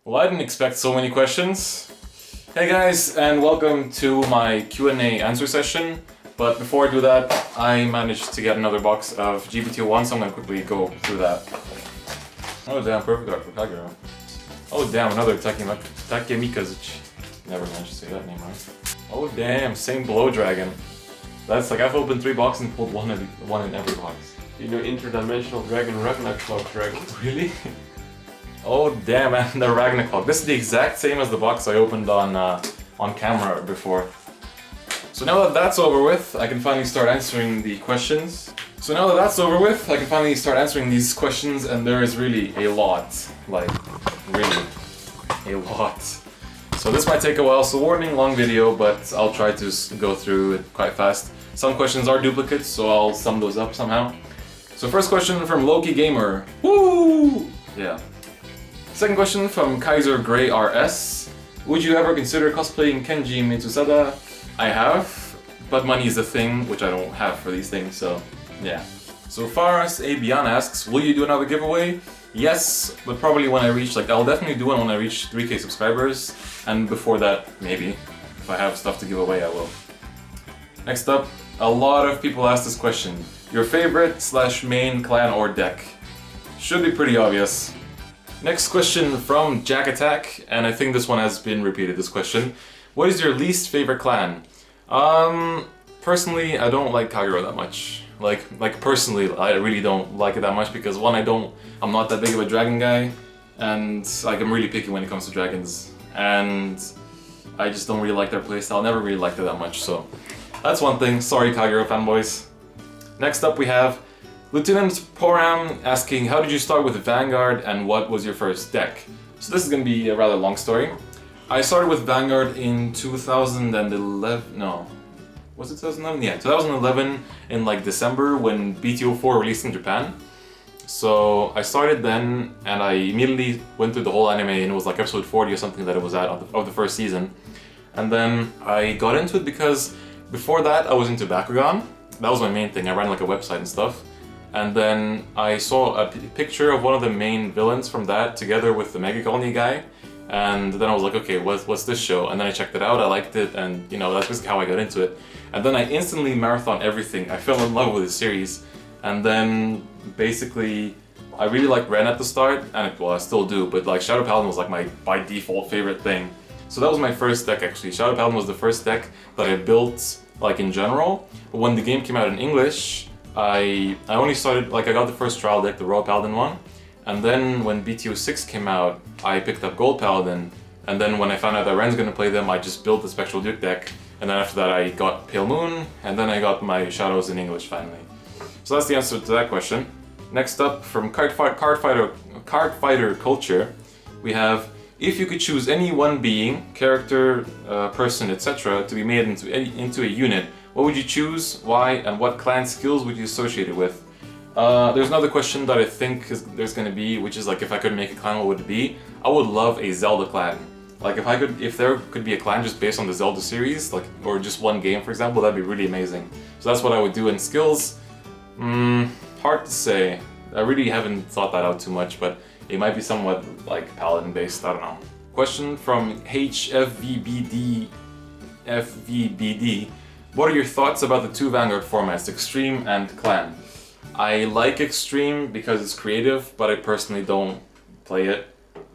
Well, I didn't expect so many questions. Hey guys, and welcome to my Q&A answer session. But before I do that, I managed to get another box of GBT01, so I'm gonna quickly go through that. Oh damn, perfect art for Kagero. Oh damn, another Takemikazuchi. Never managed to say that name right. Oh damn, same Blow Dragon. That's like I've opened 3 boxes and pulled one in every box. You know, interdimensional dragon, Ragnarok dragon. Really? Oh damn, and the Ragnarok. This is the exact same as the box I opened on camera before. So now that that's over with, I can finally start answering the questions. And there is really a lot. Like, really, a lot. So this might take a while, so warning, long video, but I'll try to go through it quite fast. Some questions are duplicates, so I'll sum those up somehow. So first question from Loki Gamer. Woo! Yeah. Second question from Kaiser Grey RS. Would you ever consider cosplaying Kenji Mitsusada? I have, but money is a thing, which I don't have for these things, so yeah. So Faras Abian asks, will you do another giveaway? Yes, but probably when I reach, I'll definitely do one when I reach 3K subscribers, and before that, maybe. If I have stuff to give away, I will. Next up, a lot of people ask this question. Your favorite / main clan or deck? Should be pretty obvious. Next question from Jack Attack, and I think this one has been repeated, this question. What is your least favorite clan? Personally, I don't like Kagero that much. Like personally, I really don't like it that much because one, I'm not that big of a dragon guy, and I'm really picky when it comes to dragons, and I just don't really like their playstyle. Never really liked it that much, so that's one thing. Sorry, Kagero fanboys. Next up, we have Lieutenant Poram asking, how did you start with Vanguard and what was your first deck? So this is going to be a rather long story. I started with Vanguard in 2011, no, was it 2011? Yeah, 2011 in December when BTO4 released in Japan. So I started then and I immediately went through the whole anime, and it was episode 40 or something that it was at of the first season. And then I got into it because before that I was into Bakugan. That was my main thing. I ran a website and stuff. And then I saw a picture of one of the main villains from that together with the Mega Colony guy. And then I was like, okay, what's this show? And then I checked it out, I liked it, and that's basically how I got into it. And then I instantly marathoned everything. I fell in love with the series. And then basically, I really liked Ren at the start, and I still do, but Shadow Paladin was my by default favorite thing. So that was my first deck actually. Shadow Paladin was the first deck that I built in general. But when the game came out in English, I only started, I got the first trial deck, the Royal Paladin one, and then when BTO6 came out, I picked up Gold Paladin, and then when I found out that Ren's gonna play them, I just built the Spectral Duke deck, and then after that I got Pale Moon, and then I got my Shadows in English finally. So that's the answer to that question. Next up, from Card Fighter Culture, we have, if you could choose any one being, character, person, etc. to be made into a unit, what would you choose, why, and what clan skills would you associate it with? There's another question that I think there's going to be, which is if I could make a clan, what would it be? I would love a Zelda clan. If there could be a clan just based on the Zelda series, or just one game, for example, that'd be really amazing. So that's what I would do. In skills, hard to say. I really haven't thought that out too much, but it might be somewhat Paladin based, I don't know. Question from HFVBD. What are your thoughts about the 2 Vanguard formats, Extreme and Clan? I like Extreme because it's creative, but I personally don't play it.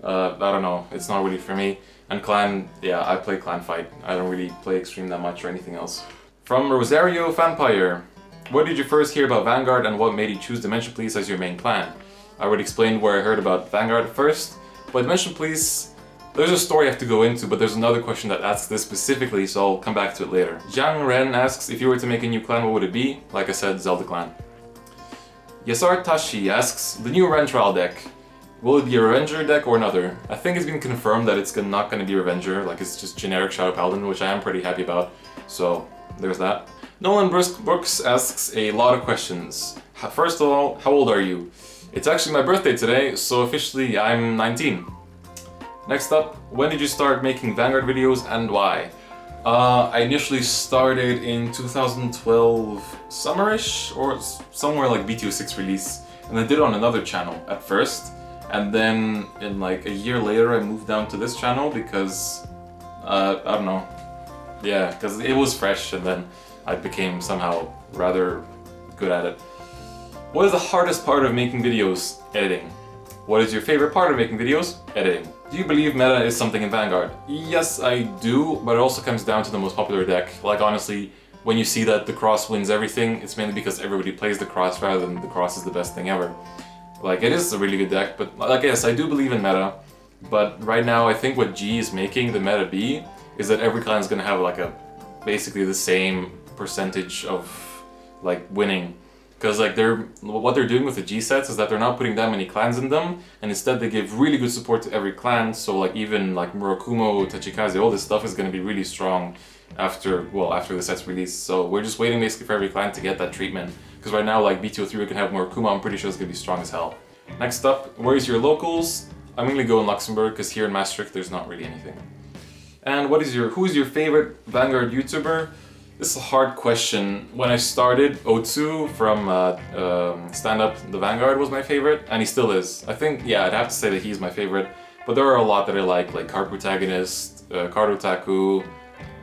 I don't know, it's not really for me. And Clan, yeah, I play Clan Fight. I don't really play Extreme that much or anything else. From Rosario Fanpire. What did you first hear about Vanguard and what made you choose Dimension Police as your main clan? I already explained where I heard about Vanguard first, but Dimension Police, there's a story I have to go into, but there's another question that asks this specifically, so I'll come back to it later. Zhang Ren asks, if you were to make a new clan, what would it be? Like I said, Zelda clan. Yasar Tashi asks, the new Ren trial deck, will it be a Revenger deck or another? I think it's been confirmed that it's not going to be Revenger, it's just generic Shadow Paladin, which I am pretty happy about, so there's that. Nolan Brooks asks a lot of questions. First of all, how old are you? It's actually my birthday today, so officially I'm 19. Next up, when did you start making Vanguard videos and why? I initially started in 2012 summerish, or somewhere BTO6 release, and I did it on another channel at first. And then in like a year later, I moved down to this channel because, I don't know. Yeah, because it was fresh, and then I became somehow rather good at it. What is the hardest part of making videos? Editing. What is your favorite part of making videos? Editing. Do you believe meta is something in Vanguard? Yes, I do, but it also comes down to the most popular deck. Like honestly, when you see that the cross wins everything, it's mainly because everybody plays the cross rather than the cross is the best thing ever. Like, it is a really good deck, but like, yes, I do believe in meta. But right now, I think what G is making the meta be is that every clan is gonna have like basically the same percentage of like winning. Because like what they're doing with the G sets is that they're not putting that many clans in them, and instead they give really good support to every clan. So like even like Murakumo, Tachikaze, all this stuff is going to be really strong after the set's released. So we're just waiting basically for every clan to get that treatment. Because right now like BTO3 we can have Murakumo, I'm pretty sure it's going to be strong as hell. Next up, where's your locals? I'm going to go in Luxembourg because here in Maastricht there's not really anything. And who's your favorite Vanguard YouTuber? This is a hard question. When I started, Otsu from Stand Up the Vanguard was my favorite, and he still is. I think, yeah, I'd have to say that he's my favorite. But there are a lot that I like Card Protagonist, Card Otaku.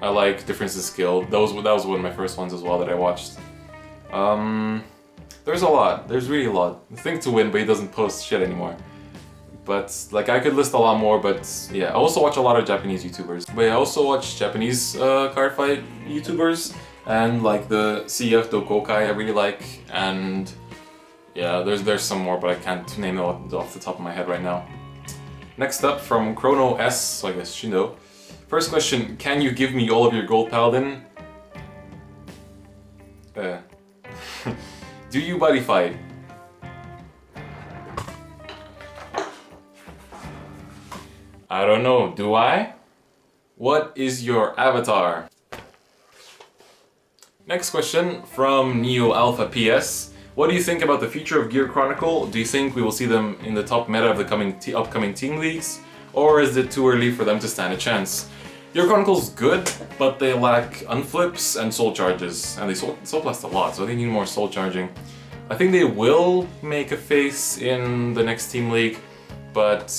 I like Difference in Skill. That was one of my first ones as well that I watched. There's a lot. There's really a lot. I think to win, but he doesn't post shit anymore. But like I could list a lot more, but yeah, I also watch a lot of Japanese YouTubers. But I also watch Japanese card fight YouTubers, and like the CF Dokokai I really like, and yeah, there's some more, but I can't name them off the top of my head right now. Next up from Chrono S, so I guess Shindo. First question, can you give me all of your gold paladin? Do you buddy fight? I don't know, do I? What is your avatar? Next question from Neo Alpha PS. What do you think about the future of Gear Chronicle? Do you think we will see them in the top meta of the upcoming team leagues? Or is it too early for them to stand a chance? Gear Chronicle's good, but they lack unflips and soul charges. And they soul blast a lot, so they need more soul charging. I think they will make a face in the next team league, but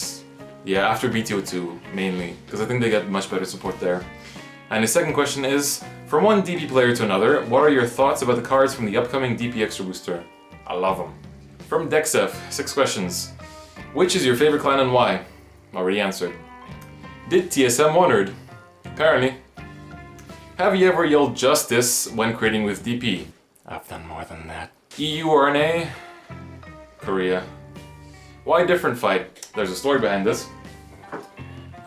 yeah, after BTO2 mainly, because I think they get much better support there. And the second question is, from one DP player to another, what are your thoughts about the cards from the upcoming DP Extra Booster? I love them. From Dexef, 6 questions. Which is your favorite clan and why? Already answered. Did TSM wondered? Apparently. Have you ever yelled justice when creating with DP? I've done more than that. EU or NA? Korea. Why DifferentFight? There's a story behind this.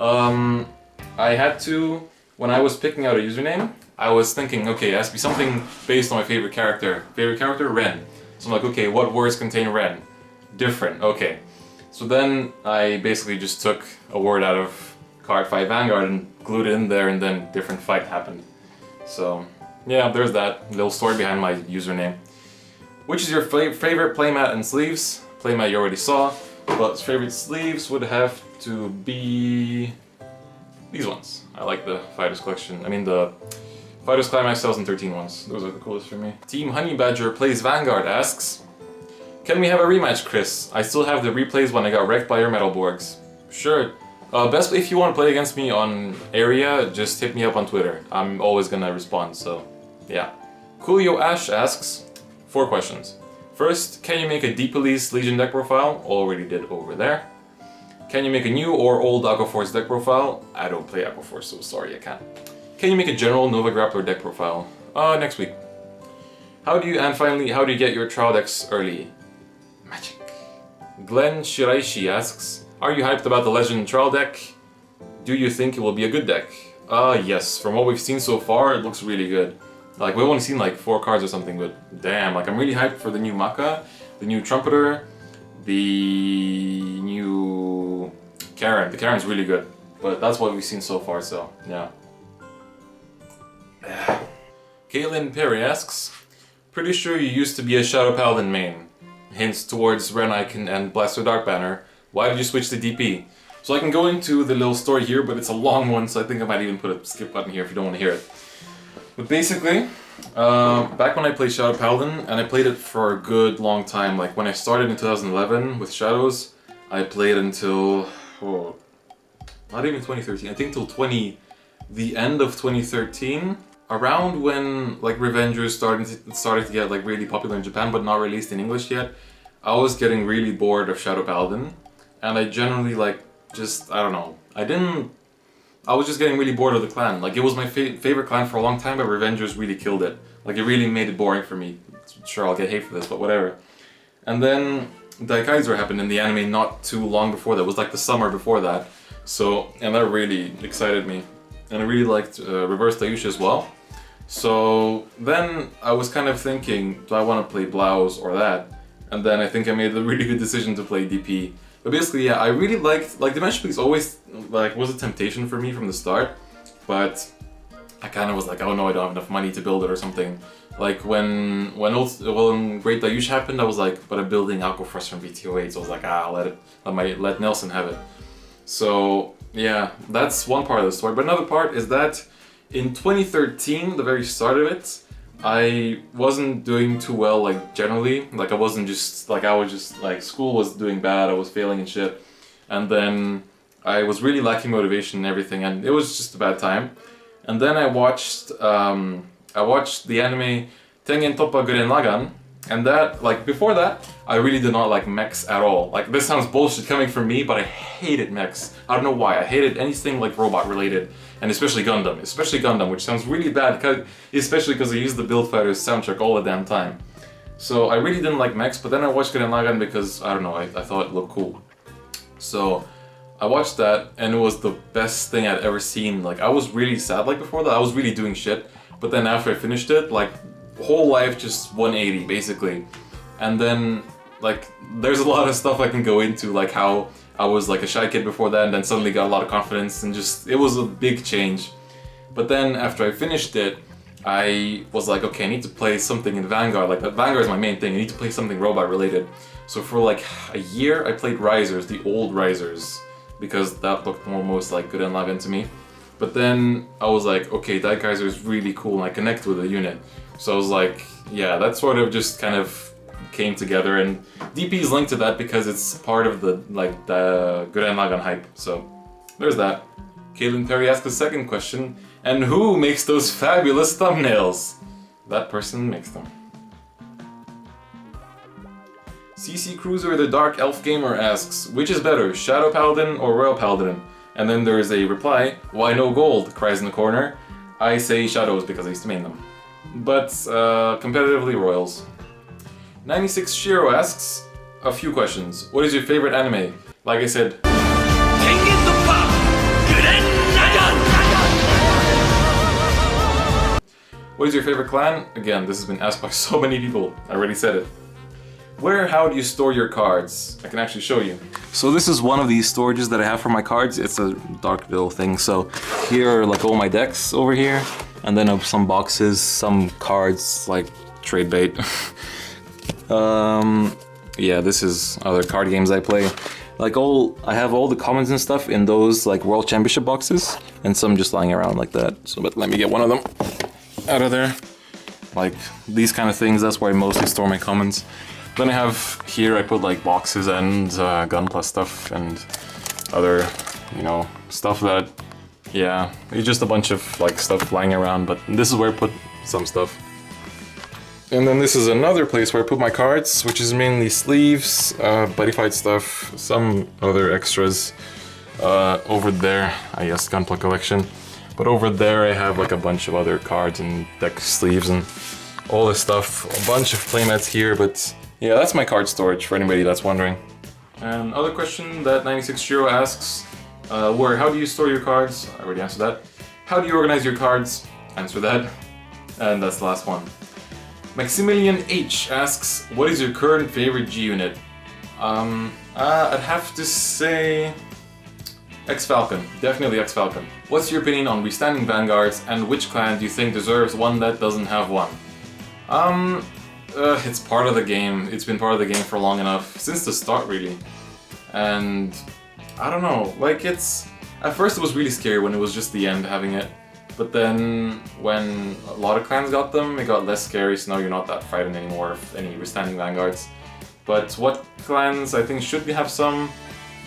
I had to, when I was picking out a username, I was thinking, okay, it has to be something based on my favorite character. Favorite character? Ren. So I'm like, okay, what words contain Ren? Different, okay. So then I basically just took a word out of Card Fight Vanguard and glued it in there, and then DifferentFight happened. So yeah, there's that little story behind my username. Which is your favorite playmat and sleeves? Playmat you already saw, but favorite sleeves would have to be these ones. I like the Fighters Collection. I mean the Fighters Climax 2013 ones. Those are the coolest for me. Team Honey Badger Plays Vanguard asks, can we have a rematch, Chris? I still have the replays when I got wrecked by your Metalborgs. Sure. Best if you want to play against me on area, just hit me up on Twitter. I'm always gonna respond, so yeah. Coolio Ash asks, 4 questions. First, can you make a Deep Police Legion deck profile? Already did over there. Can you make a new or old Aquaforce deck profile? I don't play Aquaforce, so sorry I can't. Can you make a general Nova Grappler deck profile? Next week. Finally, how do you get your trial decks early? Magic. Glenn Shiraishi asks, are you hyped about the Legend trial deck? Do you think it will be a good deck? Yes, from what we've seen so far, it looks really good. Like, we've only seen like 4 cards or something, but damn, like I'm really hyped for the new Maka, the new Trumpeter, the new Karen. The Karen's really good, but that's what we've seen so far, so yeah. Caitlin Perry asks, pretty sure you used to be a Shadow Paladin main. Hints towards Ren Icon and Blaster Dark Banner. Why did you switch to DP? So I can go into the little story here, but it's a long one, so I think I might even put a skip button here if you don't want to hear it. But basically, back when I played Shadow Paladin, and I played it for a good long time, like when I started in 2011 with Shadows, I played until, not even 2013, I think till the end of 2013, around when like Revengers started to get like really popular in Japan but not released in English yet. I was getting really bored of Shadow Paladin, and I generally like I don't know, I was just getting really bored of the clan. Like, it was my favorite clan for a long time, but Revengers really killed it. Like, it really made it boring for me. Sure, I'll get hate for this, but whatever. And then Daikaiser happened in the anime not too long before that. It was like the summer before that. So, and that really excited me. And I really liked Reverse Dayusha as well. So then I was kind of thinking, do I want to play Blouse or that? And then I think I made the really good decision to play DP. But basically, yeah, I really liked, like, Dimension Peaks always, like, was a temptation for me from the start, but I kind of was like, oh no, I don't have enough money to build it or something. Like, when Great Dayush happened, I was like, but I'm building Alco Frost from VTO8, so I was like, let Nelson have it. So, yeah, that's one part of the story. But another part is that in 2013, the very start of it, I wasn't doing too well, like, generally. Like, I was just, like, school was doing bad, I was failing and shit. And then I was really lacking motivation and everything, and it was just a bad time. And then I watched the anime Tengen Toppa Gurren Lagann, and that, like, before that, I really did not like mechs at all. Like, this sounds bullshit coming from me, but I hated mechs. I don't know why, I hated anything, like, robot related. And especially Gundam, which sounds really bad, especially because I use the Build Fighters soundtrack all the damn time. So I really didn't like mechs, but then I watched Gurren Lagann because, I don't know, I thought it looked cool. So I watched that, and it was the best thing I'd ever seen. Like, I was really sad, like, before that, I was really doing shit. But then after I finished it, like, whole life just 180, basically. And then, like, there's a lot of stuff I can go into, like how I was like a shy kid before that, and then suddenly got a lot of confidence, and just, it was a big change. But then after I finished it, I was like, okay, I need to play something in Vanguard. Like, Vanguard is my main thing, I need to play something robot related. So for like a year, I played Risers, the old Risers, because that looked almost like Gurren Lagann to me. But then I was like, okay, Daikaiser is really cool, and I connect with the unit. So I was like, yeah, that sort of just kind of came together, and DP is linked to that because it's part of the, like, the Gurren Lagann hype. So there's that. Caitlin Perry asked the second question, and who makes those fabulous thumbnails? That person makes them. CC Cruiser the Dark Elf Gamer asks, which is better, Shadow Paladin or Royal Paladin? And then there is a reply, why no gold, cries in the corner. I say Shadows because I used to main them. But competitively Royals. 96 Shiro asks a few questions. What is your favorite anime? Like I said, what is your favorite clan? Again, this has been asked by so many people. I already said it. How do you store your cards? I can actually show you. So this is one of these storages that I have for my cards. It's a Darkville thing. So here are like all my decks over here. And then some boxes, some cards, like trade bait. Yeah, this is other card games I play. Like I have all the commons and stuff in those like World Championship boxes, and some just lying around like that. So, but let me get one of them out of there. Like these kind of things, that's where I mostly store my commons. Then I have here, I put like boxes and Gun Plus stuff and other, you know, stuff that, yeah, it's just a bunch of like stuff lying around, but this is where I put some stuff. And then this is another place where I put my cards, which is mainly sleeves, buddy fight stuff, some other extras. Over there, I guess Gunpla collection. But over there I have like a bunch of other cards and deck sleeves and all this stuff. A bunch of playmats here, but yeah, that's my card storage for anybody that's wondering. And other question that 96Shiro asks, how do you store your cards? I already answered that. How do you organize your cards? Answer that. And that's the last one. Maximilian H asks, what is your current favorite G unit? I'd have to say X-Falcon, definitely X-Falcon. What's your opinion on restanding Vanguards, and which clan do you think deserves one that doesn't have one? It's part of the game. It's been part of the game for long enough, since the start really. And I don't know, like at first it was really scary when it was just the end having it. But then when a lot of clans got them, it got less scary, so now you're not that frightened anymore of any restanding Vanguards. But what clans I think should have some?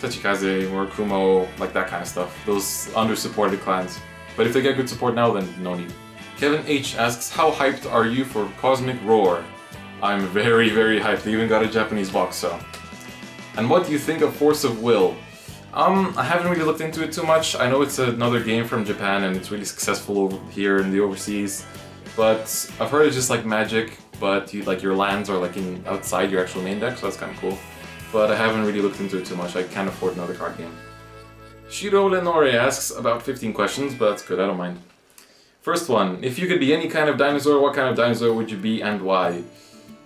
Tachikaze, Murakumo, like that kind of stuff. Those under-supported clans. But if they get good support now, then no need. Kevin H asks, how hyped are you for Cosmic Roar? I'm very, very hyped. They even got a Japanese box, so. And what do you think of Force of Will? I haven't really looked into it too much. I know it's another game from Japan and it's really successful over here in the overseas. But I've heard it's just like Magic, but your lands are like outside your actual main deck, so that's kind of cool. But I haven't really looked into it too much. I can't afford another card game. Shiro Lenore asks about 15 questions, but that's good, I don't mind. First one, if you could be any kind of dinosaur, what kind of dinosaur would you be and why?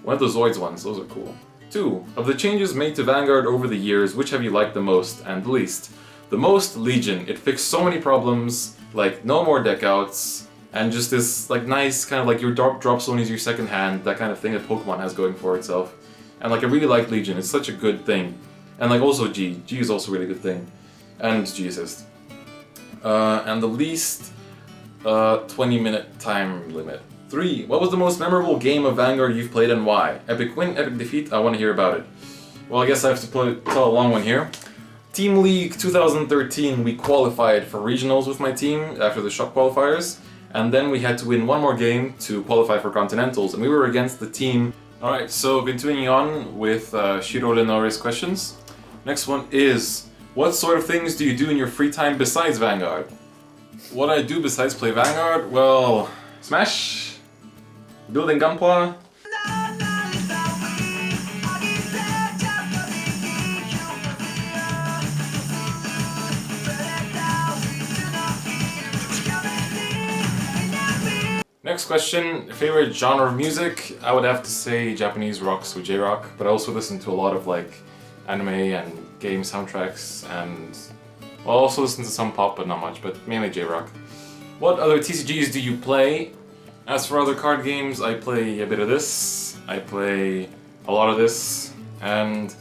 One of the Zoids ones, those are cool. 2. Of the changes made to Vanguard over the years, which have you liked the most and the least? The most, Legion. It fixed so many problems, like no more deck outs, and just this like nice kind of like your drop zone is your second hand, that kind of thing that Pokemon has going for itself. And like I really like Legion, it's such a good thing. And like also G is also a really good thing. And G Assist. And the least, 20-minute time limit. 3. What was the most memorable game of Vanguard you've played and why? Epic win, epic defeat, I want to hear about it. Well, I guess I have to tell a long one here. Team League 2013, we qualified for regionals with my team after the shop qualifiers. And then we had to win one more game to qualify for continentals, and we were against the team. Alright, so continuing on with Shiro Lenore's questions. Next one is, what sort of things do you do in your free time besides Vanguard? What I do besides play Vanguard? Well, Smash, building Gunpla. Next question, favorite genre of music? I would have to say Japanese rock, so J-rock, but I also listen to a lot of like anime and game soundtracks, and I'll also listen to some pop, but not much, but mainly J-rock. What other TCGs do you play? As for other card games, I play a bit of this, I play a lot of this, and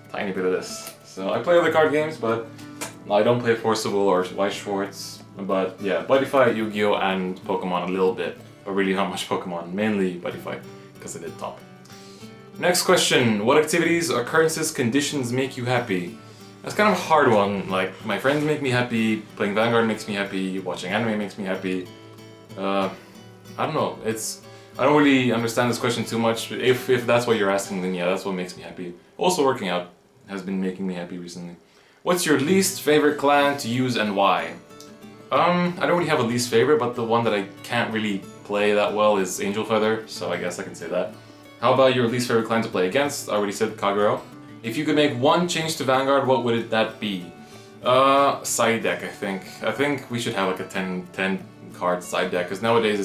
a tiny bit of this. So I play other card games, but I don't play Forcible or White Schwartz, but yeah, DifferentFight, Yu-Gi-Oh! And Pokemon a little bit. But really not much Pokemon, mainly DifferentFight, because I did top. Next question, what activities, occurrences, conditions make you happy? That's kind of a hard one, like my friends make me happy, playing Vanguard makes me happy, watching anime makes me happy. I don't know, I don't really understand this question too much, but if that's what you're asking, then yeah, that's what makes me happy. Also working out has been making me happy recently. What's your least favorite clan to use and why? I don't really have a least favorite, but the one that I can't really play that well is Angel Feather, so I guess I can say that. How about your least favorite clan to play against? I already said Kagero. If you could make one change to Vanguard, what would that be? Side deck, I think. I think we should have like a 10 card side deck, because nowadays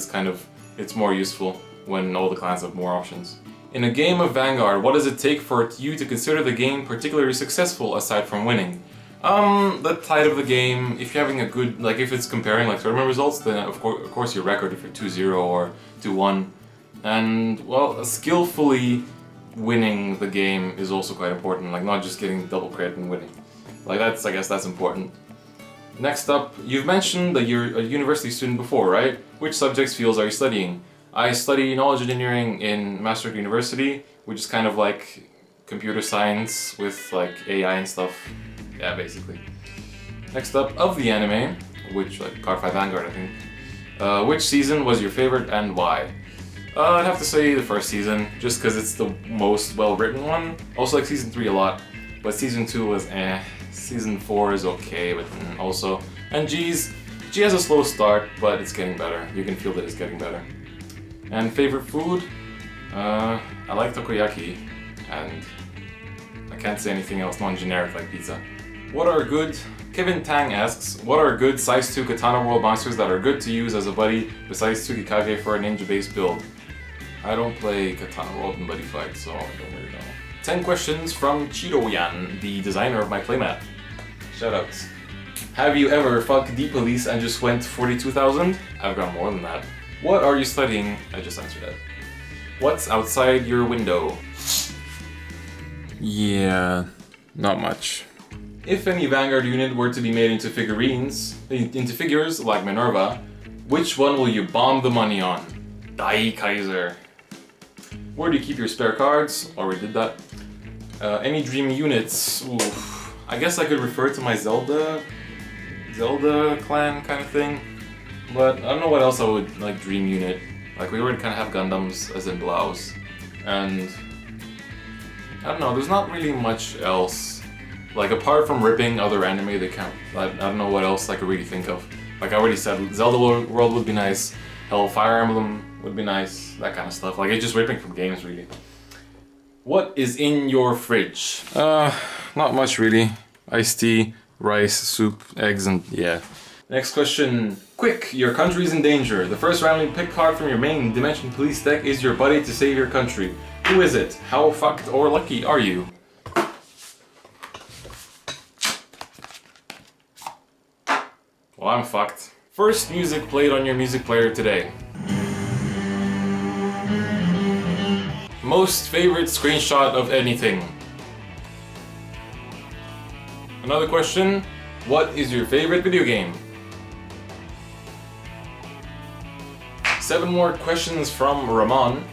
it's more useful when all the clans have more options. In a game of Vanguard, what does it take for you to consider the game particularly successful aside from winning? The tide of the game, if you're having a good, like if it's comparing like tournament results, then of course your record if you're 2-0 or 2-1. And well, skillfully winning the game is also quite important, like not just getting double credit and winning. Like I guess that's important. Next up, you've mentioned that you're a university student before, right? Which subjects, fields are you studying? I study knowledge engineering in Maastricht University, which is kind of like computer science with like AI and stuff. Yeah, basically. Next up, of the anime, which like Card 5 Vanguard, I think. Which season was your favorite and why? I'd have to say the first season, just because it's the most well-written one. Also like season 3 a lot, but season 2 was eh. Season 4 is okay, but also. And G has a slow start, but it's getting better. You can feel that it's getting better. And favorite food? I like takoyaki, and I can't say anything else non-generic like pizza. What are good? Kevin Tang asks, what are good size 2 Katana World monsters that are good to use as a buddy besides Tsukikage for a ninja-based build? I don't play Katana World and Buddy Fight, so I don't really know. 10 questions from Chiroyan, the designer of my playmat. Shoutouts. Have you ever fucked the police and just went 42,000? I've got more than that. What are you studying? I just answered that. What's outside your window? Yeah, not much. If any Vanguard unit were to be made into figures like Minerva, which one will you bomb the money on? Dai Kaiser. Where do you keep your spare cards? Already did that. Any dream units? Oof. I guess I could refer to my Zelda clan kind of thing. But I don't know what else I would like dream unit. Like we already kind of have Gundams as in Blouse. And I don't know, there's not really much else. Like apart from ripping other anime, they can't. I don't know what else I could really think of. Like I already said, Zelda World would be nice. Hell, Fire Emblem would be nice. That kind of stuff. Like it's just ripping from games, really. What is in your fridge? Not much really. Iced tea, rice, soup, eggs, and yeah. Next question. Quick, your country is in danger. The first randomly picked card from your main Dimension Police deck is your buddy to save your country. Who is it? How fucked or lucky are you? Well, I'm fucked. First music played on your music player today. Most favorite screenshot of anything. Another question. What is your favorite video game? 7 more questions from Ramon.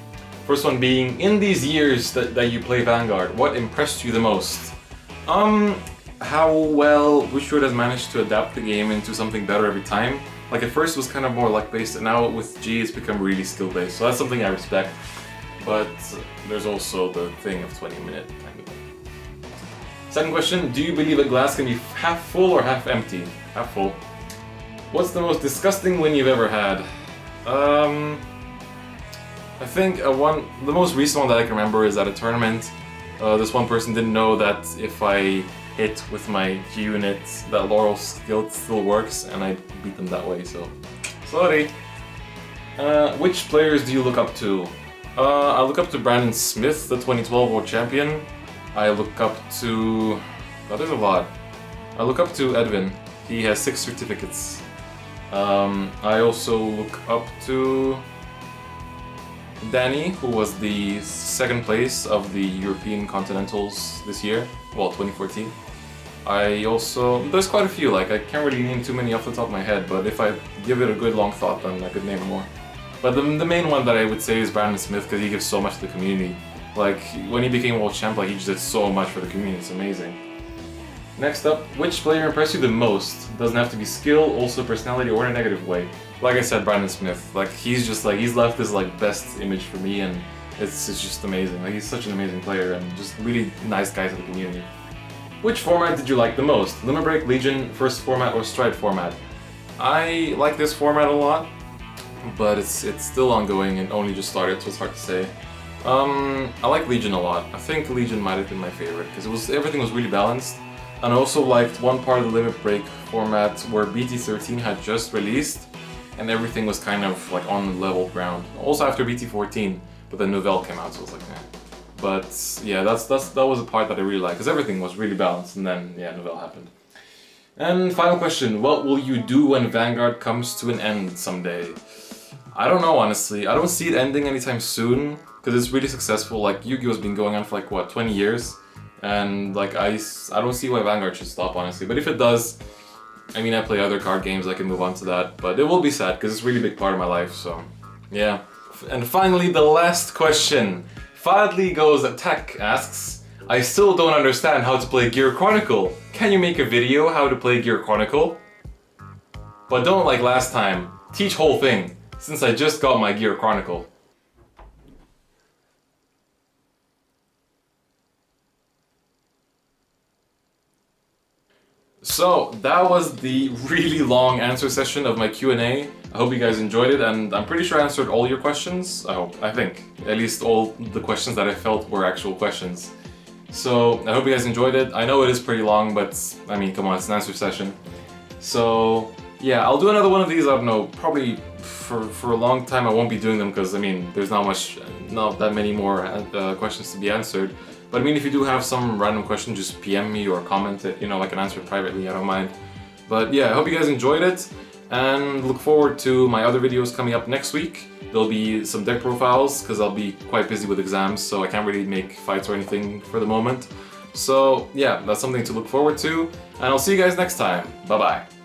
First one being, in these years that you play Vanguard, what impressed you the most? How well Wishwood has managed to adapt the game into something better every time. Like at first it was kind of more luck-based, and now with G it's become really skill-based, so that's something I respect. But there's also the thing of 20-minute time. Second question, do you believe a glass can be half full or half empty? Half full. What's the most disgusting win you've ever had? I think the most recent one that I can remember is at a tournament. This one person didn't know that if I hit with my G unit, that Laurel skill still works, and I beat them that way, so sorry. Which players do you look up to? I look up to Brandon Smith, the 2012 World Champion. I look up to... oh, there's a lot. I look up to Edwin. He has 6 certificates. I also look up to Danny, who was the 2nd place of the European Continentals this year, well, 2014. There's quite a few, like I can't really name too many off the top of my head, but if I give it a good long thought, then I could name more. But the main one that I would say is Brandon Smith, because he gives so much to the community. Like, when he became World Champ, like, he just did so much for the community, it's amazing. Next up, which player impressed you the most? Doesn't have to be skill, also personality, or in a negative way. Like I said, Brandon Smith. Like, he's left his, like, best image for me, and it's just amazing. Like, he's such an amazing player, and just really nice guy to the community. Which format did you like the most? Limit Break, Legion, First Format, or Stride Format? I like this format a lot, but it's still ongoing and only just started, so it's hard to say. I like Legion a lot. I think Legion might have been my favorite, because everything was really balanced. And I also liked one part of the Limit Break format where BT13 had just released, and everything was kind of like on level ground. Also after BT14, but then Nouvelle came out, so I was like, eh. But yeah, that was a part that I really liked, because everything was really balanced, and then yeah, Nouvelle happened. And final question, what will you do when Vanguard comes to an end someday? I don't know, honestly. I don't see it ending anytime soon, because it's really successful. Like, Yu-Gi-Oh's been going on for like, what, 20 years? And like, I don't see why Vanguard should stop, honestly. But if it does, I mean, I play other card games, I can move on to that. But it will be sad, because it's a really big part of my life, so yeah. And finally, the last question. Fadli Goes Attack asks, I still don't understand how to play Gear Chronicle. Can you make a video how to play Gear Chronicle? But don't like last time. Teach whole thing, since I just got my Gear Chronicle. So that was the really long answer session of my Q&A. I hope you guys enjoyed it, and I'm pretty sure I answered all your questions. I think. At least all the questions that I felt were actual questions. So I hope you guys enjoyed it. I know it is pretty long, but I mean, come on, it's an answer session. So yeah, I'll do another one of these, I don't know, probably for a long time I won't be doing them, because I mean, there's not that many more questions to be answered. But I mean, if you do have some random question, just PM me or comment it, you know, I can answer it privately, I don't mind. But yeah, I hope you guys enjoyed it, and look forward to my other videos coming up next week. There'll be some deck profiles, because I'll be quite busy with exams, so I can't really make fights or anything for the moment. So yeah, that's something to look forward to, and I'll see you guys next time. Bye bye.